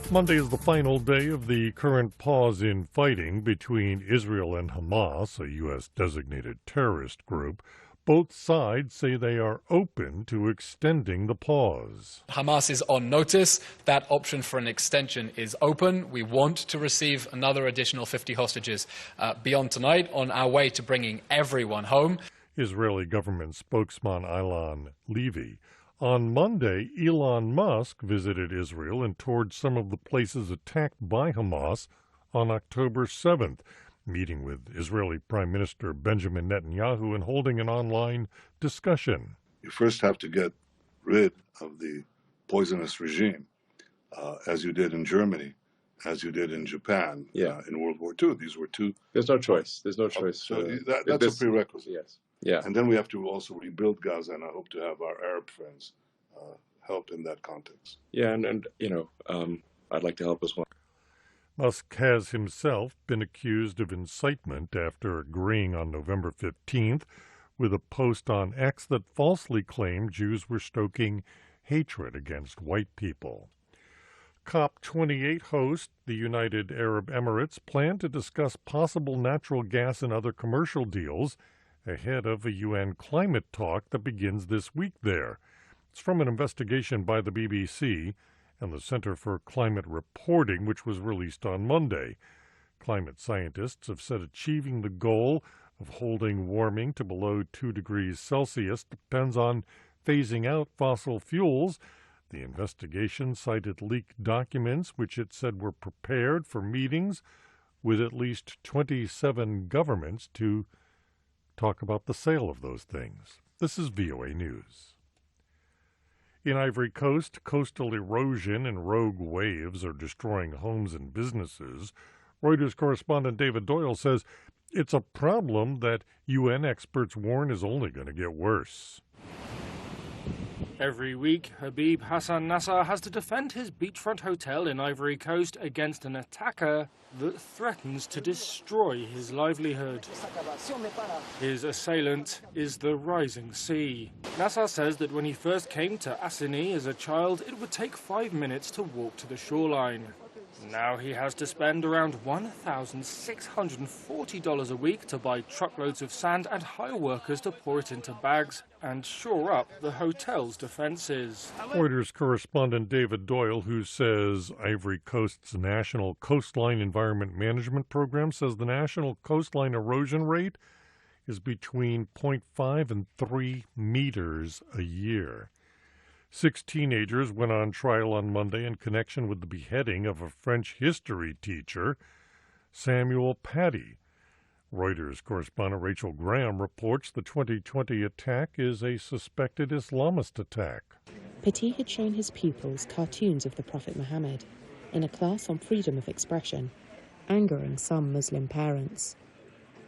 Monday is the final day of the current pause in fighting between Israel and Hamas, a U.S.-designated terrorist group. Both sides say they are open to extending the pause. Hamas is on notice. That option for an extension is open. We want to receive another additional 50 hostages beyond tonight on our way to bringing everyone home. Israeli government spokesman Ilan Levy. On Monday, Elon Musk visited Israel and toured some of the places attacked by Hamas on October 7th, meeting with Israeli Prime Minister Benjamin Netanyahu and holding an online discussion. You first have to get rid of the poisonous regime, as you did in Germany, as you did in Japan in World War II. These were two. There's no choice. There's no choice. So that's a prerequisite. Yes. Yeah. And then we have to also rebuild Gaza, and I hope to have our Arab friends help in that context. Yeah, and I'd like to help as well. Musk has himself been accused of incitement after agreeing on November 15th with a post on X that falsely claimed Jews were stoking hatred against white people. COP28 host, the United Arab Emirates, plan to discuss possible natural gas and other commercial deals ahead of a UN climate talk that begins this week there. It's from an investigation by the BBC and the Center for Climate Reporting, which was released on Monday. Climate scientists have said achieving the goal of holding warming to below 2 degrees Celsius depends on phasing out fossil fuels. The investigation cited leaked documents which it said were prepared for meetings with at least 27 governments to talk about the sale of those things. This is VOA News. In Ivory Coast, coastal erosion and rogue waves are destroying homes and businesses. Reuters correspondent David Doyle says it's a problem that UN experts warn is only going to get worse. Every week, Habib Hassan Nasser has to defend his beachfront hotel in Ivory Coast against an attacker that threatens to destroy his livelihood. His assailant is the rising sea. Nasser says that when he first came to Assini as a child, it would take 5 minutes to walk to the shoreline. Now he has to spend around $1,640 a week to buy truckloads of sand and hire workers to pour it into bags and shore up the hotel's defenses. Reuters correspondent David Doyle, who says Ivory Coast's National Coastline Environment Management Program says the national coastline erosion rate is between 0.5 and 3 meters a year. 6 teenagers went on trial on Monday in connection with the beheading of a French history teacher, Samuel Paty. Reuters correspondent Rachel Graham reports the 2020 attack is a suspected Islamist attack. Paty had shown his pupils cartoons of the Prophet Muhammad in a class on freedom of expression, angering some Muslim parents.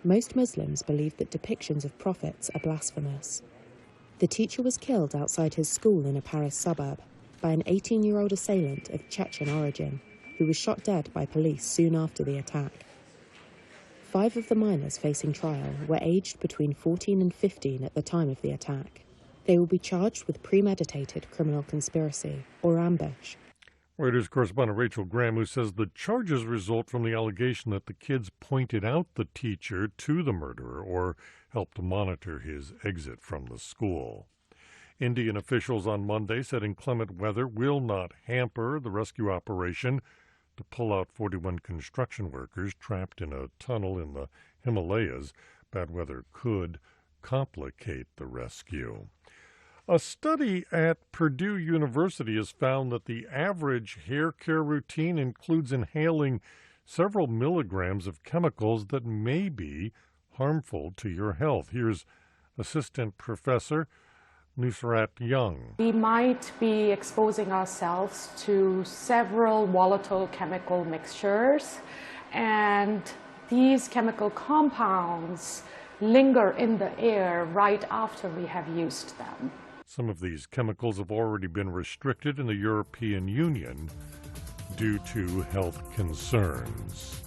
Most Muslims believe that depictions of prophets are blasphemous. The teacher was killed outside his school in a Paris suburb by an 18-year-old assailant of Chechen origin who was shot dead by police soon after the attack. 5 of the minors facing trial were aged between 14 and 15 at the time of the attack. They will be charged with premeditated criminal conspiracy or ambush. Reuters correspondent Rachel Graham, who says the charges result from the allegation that the kids pointed out the teacher to the murderer or helped monitor his exit from the school. Indian officials on Monday said inclement weather will not hamper the rescue operation to pull out 41 construction workers trapped in a tunnel in the Himalayas. Bad weather could complicate the rescue. A study at Purdue University has found that the average hair care routine includes inhaling several milligrams of chemicals that may be harmful to your health. Here's Assistant Professor Nusrat Young. We might be exposing ourselves to several volatile chemical mixtures, and these chemical compounds linger in the air right after we have used them. Some of these chemicals have already been restricted in the European Union due to health concerns.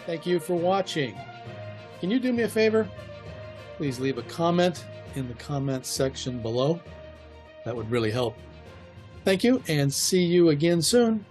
Thank you for watching. Can you do me a favor? Please leave a comment in the comments section below. That would really help. Thank you, and see you again soon.